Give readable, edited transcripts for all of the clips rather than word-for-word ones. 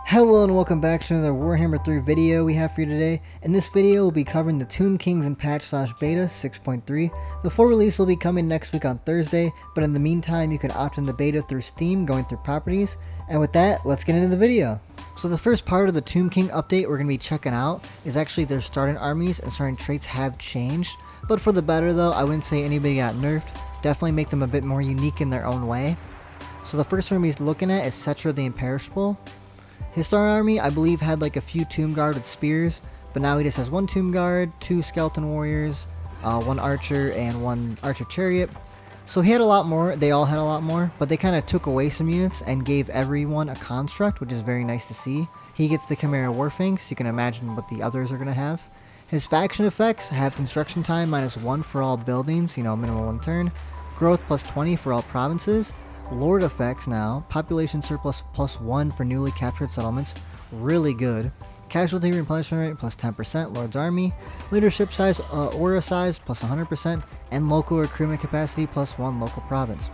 Hello and welcome back to another Warhammer 3 video we have for you today. In this video we'll be covering the Tomb Kings in patch/beta 6.3. The full release will be coming next week on Thursday, but in the meantime you can opt in the beta through Steam going through properties. And with that, let's get into the video. So the first part of the Tomb King update we're going to be checking out is actually their starting armies, and starting traits have changed. But for the better though, I wouldn't say anybody got nerfed. Definitely make them a bit more unique in their own way. So the first army he's looking at is Settra the Imperishable. His star army, I believe, had like a few Tomb Guard with spears, but now he just has one Tomb Guard, two Skeleton Warriors, one Archer, and one Archer Chariot. So he had a lot more, they all had a lot more, but they kind of took away some units and gave everyone a construct, which is very nice to see. He gets the Chimera Warfang, so you can imagine what the others are going to have. His faction effects have construction time -1 for all buildings, minimum 1 turn. Growth +20 for all provinces. Lord effects now, population surplus +1 for newly captured settlements, really good. Casualty replenishment rate +10%, Lord's army. Leadership size, aura size +100%, and local recruitment capacity +1 local province.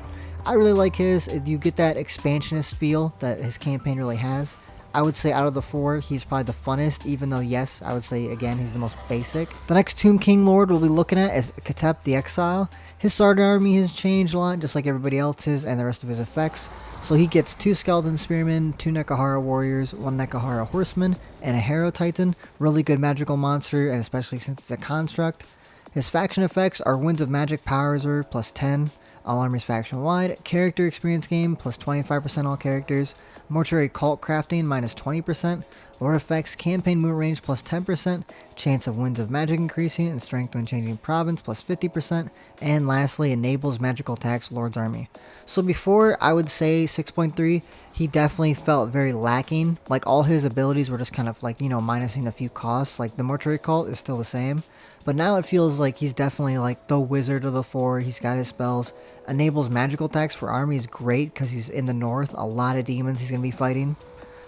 I really like his, you get that expansionist feel that his campaign really has. I would say out of the four, he's probably the funnest, even though yes, I would say again, he's the most basic. The next Tomb King Lord we'll be looking at is Ketep the Exile. His starter army has changed a lot, just like everybody else's and the rest of his effects. So he gets 2 Skeleton Spearmen, 2 Nekahara Warriors, 1 Nekahara Horseman, and a Harrow Titan. Really good magical monster, and especially since it's a construct. His faction effects are Winds of Magic Power Reserve +10, all armies faction wide. Character experience gain +25% all characters. Mortuary Cult Crafting -20%. Lord effects, campaign movement range +10%, chance of Winds of Magic increasing, and strength when changing province +50%, and lastly enables magical attacks Lord's army. So before, I would say 6.3, he definitely felt very lacking. Like all his abilities were just kind of like, minusing a few costs. Like the Mortuary Cult is still the same. But now it feels like he's definitely like the wizard of the four. He's got his spells. Enables magical attacks for army is great because he's in the north. A lot of demons he's going to be fighting.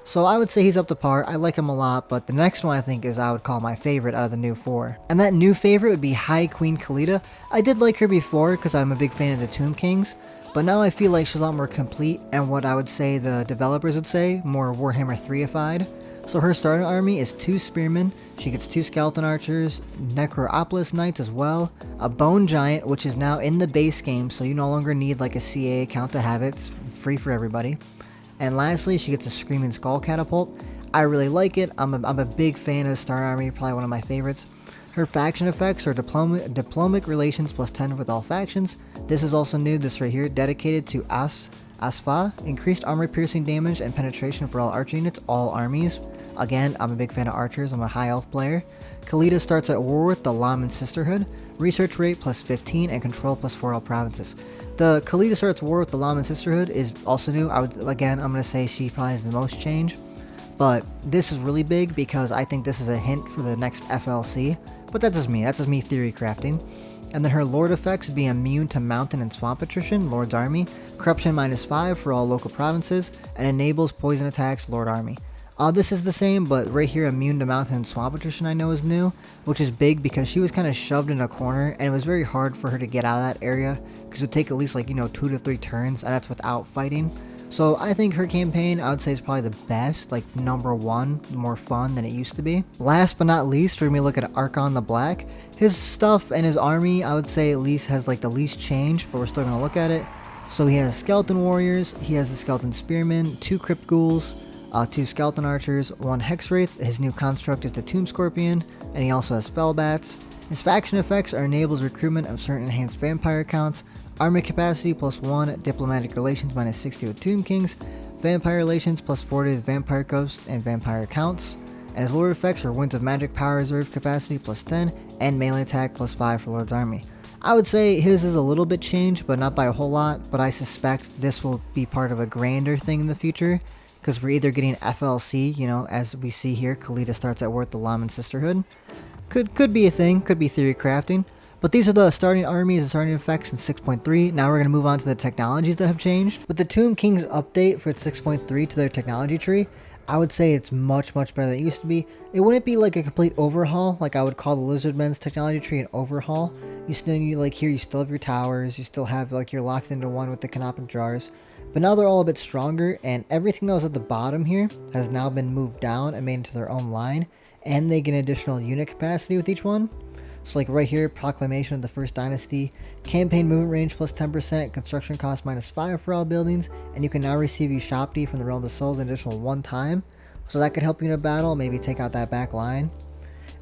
So I would say he's up to par. I like him a lot, but the next one I think is I would call my favorite out of the new four. And that new favorite would be High Queen Khalida. I did like her before because I'm a big fan of the Tomb Kings, but now I feel like she's a lot more complete and what I would say the developers would say, more Warhammer 3ified. So her starting army is 2 Spearmen, she gets 2 Skeleton Archers, Necropolis Knights as well, a Bone Giant, which is now in the base game, so you no longer need like a CA account to have it, it's free for everybody. And lastly, she gets a Screaming Skull Catapult. I really like it, I'm a big fan of the Star Army, probably one of my favorites. Her faction effects are Diplomatic Relations +10 with all factions. This is also new, this right here, dedicated to Asfa, increased armor piercing damage and penetration for all archer units, all armies. Again, I'm a big fan of archers, I'm a high elf player. Khalida starts at war with the Laman Sisterhood, research rate +15 and control +4 all provinces. The Khalida starts war with the Laman Sisterhood is also new. I'm going to say she probably has the most change. But this is really big because I think this is a hint for the next FLC. But that's just me theory crafting. And then her Lord effects be immune to mountain and swamp attrition, Lord's army, corruption -5 for all local provinces, and enables poison attacks, Lord army. This is the same, but right here immune to mountain and swamp attrition I know is new, which is big because she was kind of shoved in a corner and it was very hard for her to get out of that area because it would take at least 2 to 3 turns, and that's without fighting. So I think her campaign, I would say, is probably the best, like number 1, more fun than it used to be. Last but not least, we're going to be looking at Archon the Black. His stuff and his army, I would say at least has like the least change, but we're still going to look at it. So he has Skeleton Warriors, he has the Skeleton Spearmen, 2 Crypt Ghouls, 2 Skeleton Archers, 1 Hexwraith. His new construct is the Tomb Scorpion, and he also has Fellbats. His faction effects are enables recruitment of certain enhanced vampire accounts, army capacity +1, diplomatic relations -60 with Tomb Kings, vampire relations +40 with vampire ghosts and vampire accounts, and his lord effects are Winds of Magic Power Reserve capacity +10 and melee attack +5 for Lord's army. I would say his is a little bit changed, but not by a whole lot, but I suspect this will be part of a grander thing in the future, because we're either getting FLC, as we see here, Khalida starts at war with the Laman Sisterhood. Could be a thing, could be theory crafting. But these are the starting armies and starting effects in 6.3. Now we're going to move on to the technologies that have changed. With the Tomb Kings update for 6.3 to their technology tree, I would say it's much better than it used to be. It wouldn't be like a complete overhaul, like I would call the Lizardmen's technology tree an overhaul. You still, here you still have your towers, you still have you're locked into one with the canopic jars. But now they're all a bit stronger, and everything that was at the bottom here has now been moved down and made into their own line, and they get additional unit capacity with each one. So like right here, Proclamation of the First Dynasty, campaign movement range plus 10%, construction cost -5 for all buildings, and you can now receive Ushabti from the Realm of Souls an additional 1 time. So that could help you in a battle, maybe take out that back line.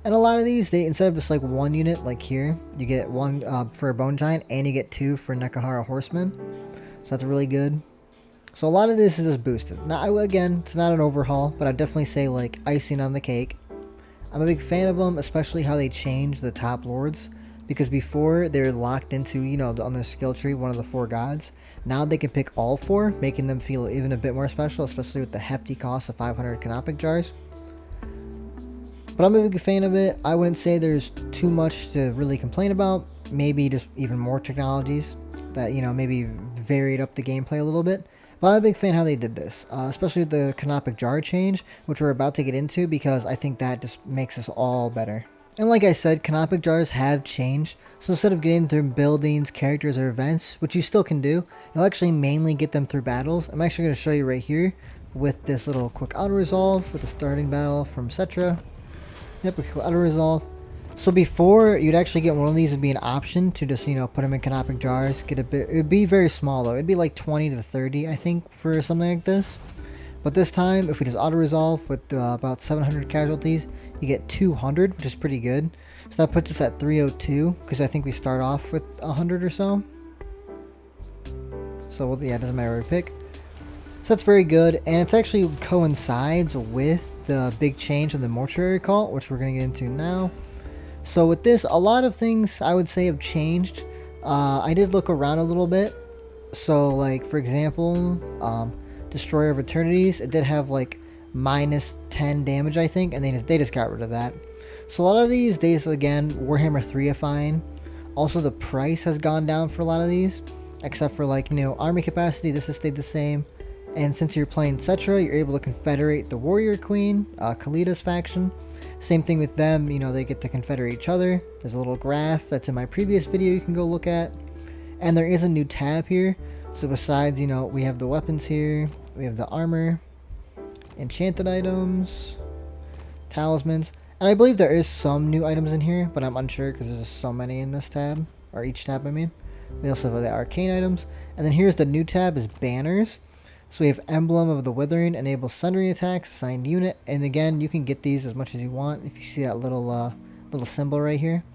And a lot of these, they instead of just like 1 unit like here, you get 1 for a Bone Giant, and you get 2 for Nekahara Horsemen. So that's really good. So a lot of this is just boosted. Now, again, it's not an overhaul, but I'd definitely say like icing on the cake. I'm a big fan of them, especially how they changed the top lords. Because before, they were locked into, you know, on their skill tree, one of the 4 gods. Now they can pick all 4, making them feel even a bit more special, especially with the hefty cost of 500 Canopic Jars. But I'm a big fan of it. I wouldn't say there's too much to really complain about. Maybe just even more technologies that, you know, maybe varied up the gameplay a little bit. But I'm a big fan how they did this, especially with the Canopic Jar change, which we're about to get into, because I think that just makes us all better. And like I said, Canopic Jars have changed, so instead of getting through buildings, characters, or events, which you still can do, you'll actually mainly get them through battles. I'm actually going to show you right here with this little quick auto-resolve with the starting battle from Cetra. Yep, we click auto-resolve. So before, you'd actually get one of these would be an option to just, you know, put them in Canopic Jars, get a bit, it'd be very small though, it'd be like 20 to 30 I think for something like this. But this time, if we just auto-resolve with about 700 casualties, you get 200, which is pretty good. So that puts us at 302, because I think we start off with 100 or so. So well, yeah, it doesn't matter what we pick. So that's very good, and it actually coincides with the big change in the Mortuary Cult, which we're going to get into now. So with this, a lot of things I would say have changed. I did look around a little bit. So like, for example, Destroyer of Eternities, it did have like -10 damage, I think, and they just got rid of that. So a lot of these days, again, Warhammer 3ifying. Also, the price has gone down for a lot of these, except for like, you know, army capacity, this has stayed the same. And since you're playing Cetra, you're able to confederate the Warrior Queen, Kalida's faction. Same thing with them, you know, they get to confederate each other. There's a little graph that's in my previous video you can go look at. And there is a new tab here. So besides, you know, we have the weapons here, we have the armor, enchanted items, talismans. And I believe there is some new items in here, but I'm unsure because there's just so many in this tab, or each tab I mean. We also have the arcane items. And then here's the new tab is banners. So we have Emblem of the Withering, enables sundering attacks, assigned unit, and again, you can get these as much as you want if you see that little little symbol right here.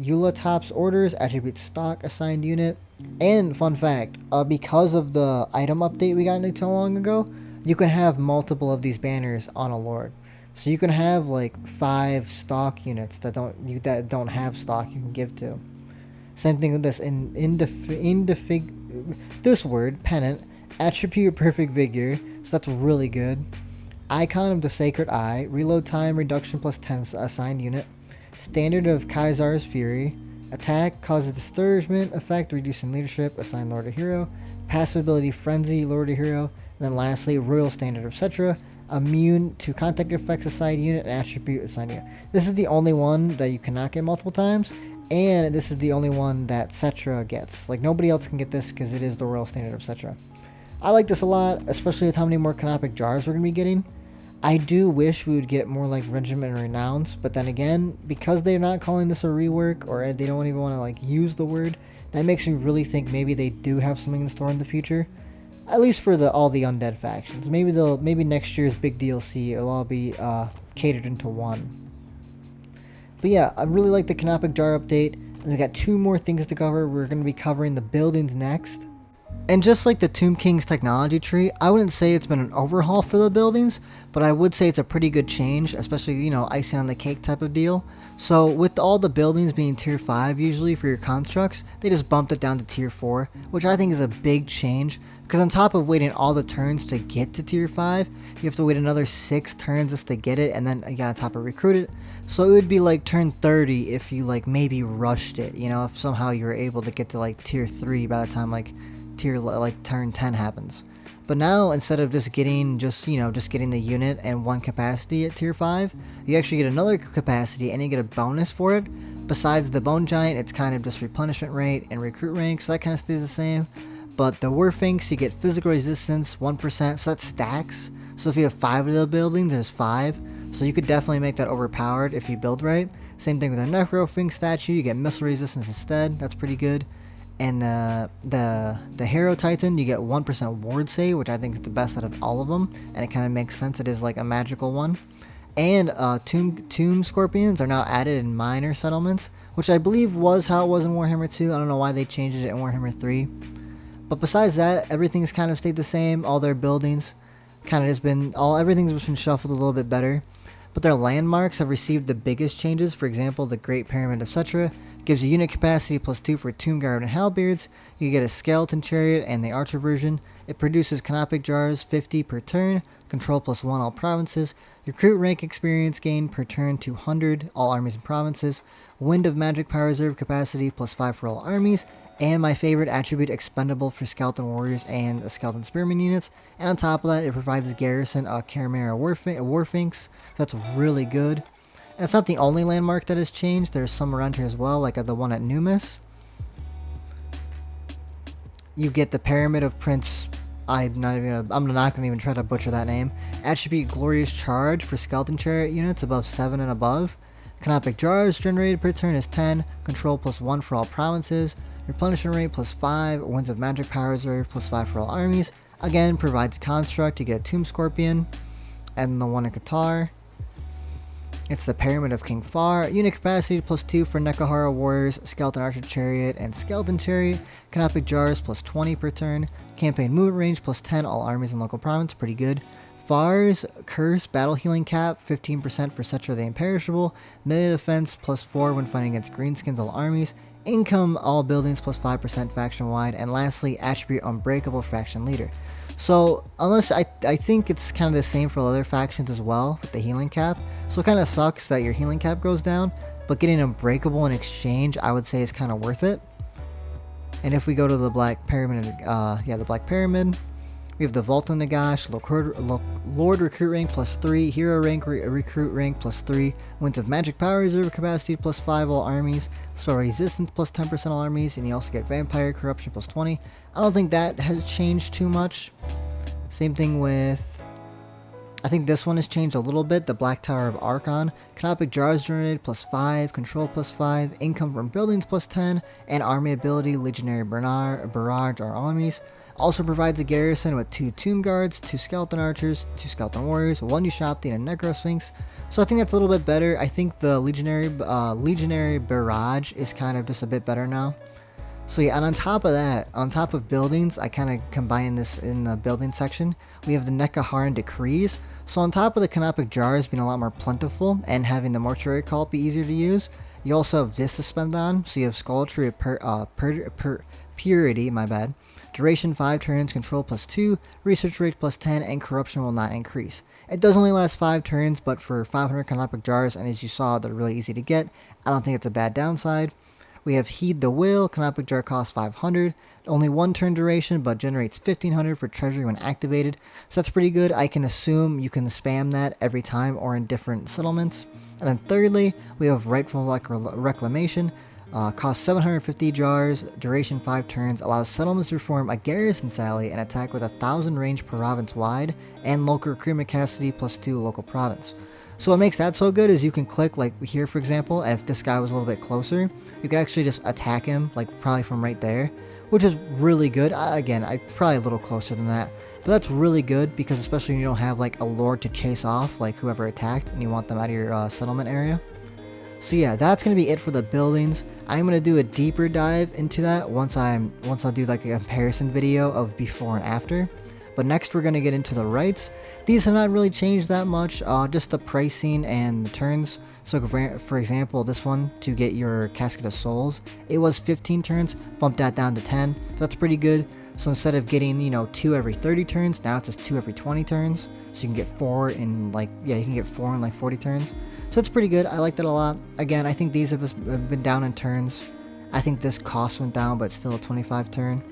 Eula Top's orders, attribute stock, assigned unit, and fun fact, because of the item update we got not too long ago, you can have multiple of these banners on a lord. So you can have like 5 stock units that don't have stock you can give to. Same thing with this this word pennant. Attribute Perfect Vigor, so that's really good. Icon of the Sacred Eye, reload time reduction plus 10 assigned unit. Standard of Kaisar's Fury, attack causes discouragement effect, reducing leadership, assigned Lord or Hero. Passive ability Frenzy, Lord or Hero. And then lastly, Royal Standard of Cetra, immune to contact effects, assigned unit, and attribute assigned unit. This is the only one that you cannot get multiple times, and this is the only one that Cetra gets. Like, nobody else can get this because it is the Royal Standard of Cetra. I like this a lot, especially with how many more Canopic Jars we're going to be getting. I do wish we would get more like Regiment and Renounce, but then again, because they're not calling this a rework, or they don't even want to like use the word, that makes me really think maybe they do have something in store in the future. At least for all the undead factions. Maybe next year's big DLC, it'll all be catered into one. But yeah, I really like the Canopic Jar update, and we got 2 more things to cover. We're going to be covering the buildings next. And just like the Tomb King's technology tree, I wouldn't say it's been an overhaul for the buildings, but I would say it's a pretty good change, especially, you know, icing on the cake type of deal. So with all the buildings being tier 5 usually for your constructs, they just bumped it down to tier 4, which I think is a big change, because on top of waiting all the turns to get to tier 5, you have to wait another 6 turns just to get it, and then again on top of recruit it. So it would be like turn 30 if you like maybe rushed it, you know, if somehow you were able to get to like tier 3 by the time like turn 10 happens. But now, instead of just getting the unit and 1 capacity at tier 5, you actually get another capacity and you get a bonus for it. Besides the Bone Giant, it's kind of just replenishment rate and recruit rank, so that kind of stays the same. But the Warfinks, you get physical resistance 1%, so that stacks. So if you have 5 of the buildings, there's 5. So you could definitely make that overpowered if you build right. Same thing with the Necrofink statue, you get missile resistance instead, that's pretty good. And the Hero Titan, you get 1% ward save, which I think is the best out of all of them. And it kind of makes sense, it is like a magical one. And Tomb Scorpions are now added in minor settlements, which I believe was how it was in Warhammer 2. I don't know why they changed it in Warhammer 3. But besides that, everything's kind of stayed the same. All their buildings kind of just been, everything's been shuffled a little bit better. But their landmarks have received the biggest changes. For example, the Great Pyramid of Sutra gives you unit capacity +2 for Tomb Guard and Halberds. You get a Skeleton Chariot and the Archer version. It produces Canopic Jars 50 per turn, control +1 all provinces. Recruit rank experience gain per turn 200, all armies and provinces. Wind of Magic Power Reserve capacity +5 for all armies. And my favorite attribute, expendable for Skeleton Warriors and Skeleton Spearman units. And on top of that, it provides garrison Caramera Warfinks. That's really good. And it's not the only landmark that has changed. There's some around here as well, like the one at Numis. You get the Pyramid of Prince. I'm not gonna even try to butcher that name. Attribute Glorious Charge for Skeleton Chariot units above 7 and above. Canopic Jars generated per turn is 10. Control +1 for all provinces. Replenishment rate +5, Winds of Magic Power Reserve +5 for all armies. Again, provides construct, you get a Tomb Scorpion, and the one in Qatar. It's the Pyramid of King Far. Unit capacity +2 for Nekahara Warriors, Skeleton Archer Chariot, and Skeleton Chariot. Canopic Jars +20 per turn. Campaign movement range +10, all armies and local province, pretty good. Far's Curse Battle Healing Cap, 15% for Cetra the Imperishable. Melee defense +4 when fighting against Greenskins, all armies. Income all buildings +5% faction wide, and lastly attribute Unbreakable faction leader. So unless I think it's kind of the same for other factions as well with the healing cap, so it kind of sucks that your healing cap goes down, but getting Unbreakable in exchange I would say is kind of worth it. And if we go to the Black Pyramid, the Black Pyramid, we have the Vault of Nagash, Lord Recruit rank +3, Hero rank Recruit rank +3, Winds of Magic Power Reserve capacity +5 all armies, Spell Resistance +10% all armies, and you also get Vampire Corruption +20. I don't think that has changed too much. Same thing with, I think this one has changed a little bit, the Black Tower of Archon. Canopic Jars generated +5, Control +5, Income from Buildings +10, and Army Ability Legionary Barrage our armies. Also provides a garrison with 2 Tomb Guards, 2 Skeleton Archers, 2 Skeleton Warriors, 1 Ushabti, and a Necrosphinx. So I think that's a little bit better. I think the Legionary Barrage is kind of just a bit better now. So yeah, and on top of that, on top of buildings, I kind of combine this in the building section. We have the Nekaharan Decrees. So on top of the Canopic Jars being a lot more plentiful and having the Mortuary Cult be easier to use, you also have this to spend on. So you have Skulltree of Purity, my bad. Duration 5 turns, control +2, research rate +10, and corruption will not increase. It does only last 5 turns, but for 500 Canopic Jars, and as you saw, they're really easy to get. I don't think it's a bad downside. We have Heed the Will. Canopic Jar costs 500. Only 1 turn duration, but generates 1500 for treasury when activated. So that's pretty good. I can assume you can spam that every time or in different settlements. And then thirdly, we have Rightful Reclamation. Costs 750 jars, duration 5 turns, allows settlements to perform a garrison sally and attack with 1,000 range per province wide, and local recruitment capacity +2 local province. So what makes that so good is you can click like here for example, and if this guy was a little bit closer, you could actually just attack him like probably from right there, which is really good. Again, I'm probably a little closer than that, but that's really good because especially when you don't have like a lord to chase off like whoever attacked and you want them out of your settlement area. So yeah, that's going to be it for the buildings. I'm going to do a deeper dive into that once I'll do like a comparison video of before and after. But next we're going to get into the rights. These have not really changed that much, just the pricing and the turns. So for example, this one, to get your Casket of Souls, it was 15 turns, bumped that down to 10. So that's pretty good. So instead of getting, 2 every 30 turns, now it's just 2 every 20 turns. So you can get 4 in like 40 turns. So it's pretty good. I like that a lot. Again, I think these have been down in turns. I think this cost went down, but it's still a 25 turn.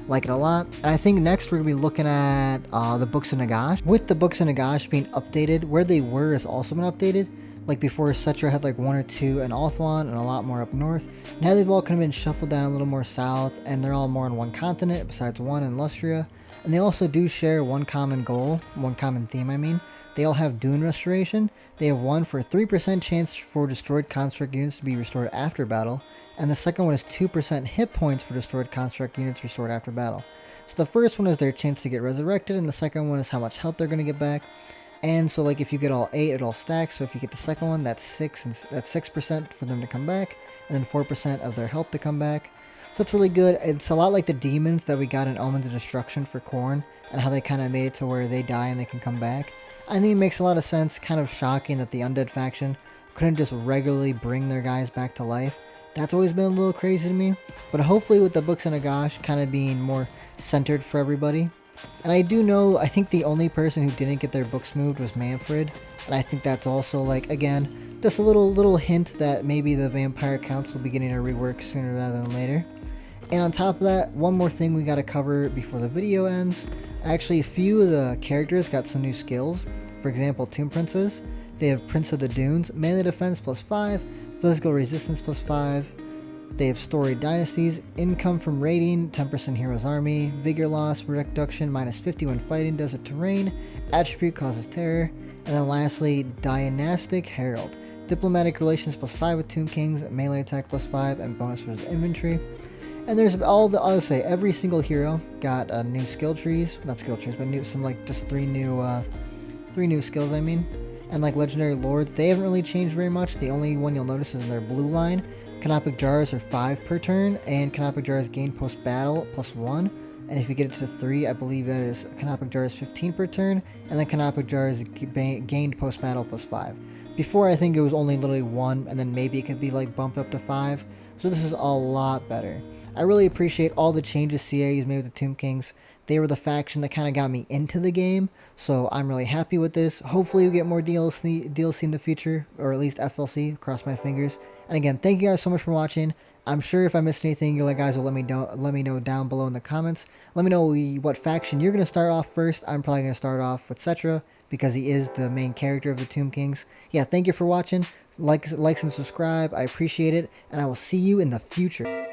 Like it a lot. And I think next we're going to be looking at the Books of Nagash. With the Books of Nagash being updated, where they were has also been updated. Like before, Cetra had like 1 or 2 in Ulthuan and a lot more up north. Now they've all kind of been shuffled down a little more south, and they're all more on one continent besides one in Lustria. And they also do share one common goal, one common theme I mean. They all have Dune Restoration. They have one for 3% chance for destroyed construct units to be restored after battle, and the second one is 2% hit points for destroyed construct units restored after battle. So the first one is their chance to get resurrected, and the second one is how much health they're going to get back. And so like if you get all 8, it all stacks. So if you get the second one, that's 6, and that's 6% for them to come back, and then 4% of their health to come back. So it's really good. It's a lot like the demons that we got in Omens of Destruction for Khorne, and how they kind of made it to where they die and they can come back. I think it makes a lot of sense. Kind of shocking that the Undead faction couldn't just regularly bring their guys back to life. That's always been a little crazy to me. But hopefully with the Books of Nagash kind of being more centered for everybody. And I do know, I think the only person who didn't get their books moved was Mannfred. And I think that's also like, again, just a little hint that maybe the Vampire Council will be getting a rework sooner rather than later. And on top of that, one more thing we got to cover before the video ends. Actually, a few of the characters got some new skills. For example, Tomb Princes. They have Prince of the Dunes, melee defense +5, physical resistance +5. They have Storied Dynasties, income from raiding, 10% Hero's Army, vigor loss, reduction -50 when fighting desert terrain, attribute causes terror, and then lastly, Dynastic Herald. Diplomatic relations +5 with Tomb Kings, melee attack +5, and bonus for his infantry. And there's all the, I'll say, every single hero got new skill trees, not skill trees, but new, some like just three new skills I mean. And like legendary lords, they haven't really changed very much. The only one you'll notice is in their blue line. Canopic Jars are 5 per turn, and Canopic Jars gain post battle +1. And if you get it to 3, I believe that is Canopic Jars 15 per turn, and then Canopic Jars gained post battle +5. Before I think it was only literally 1, and then maybe it could be like bumped up to 5. So this is a lot better. I really appreciate all the changes CA has made with the Tomb Kings. They were the faction that kind of got me into the game, so I'm really happy with this. Hopefully we get more DLC in the future, or at least FLC, cross my fingers. And again, thank you guys so much for watching. I'm sure if I missed anything, you guys will let me know down below in the comments. Let me know what faction you're going to start off first. I'm probably going to start off with Cetra, because he is the main character of the Tomb Kings. Yeah, thank you for watching. Like and subscribe. I appreciate it, and I will see you in the future.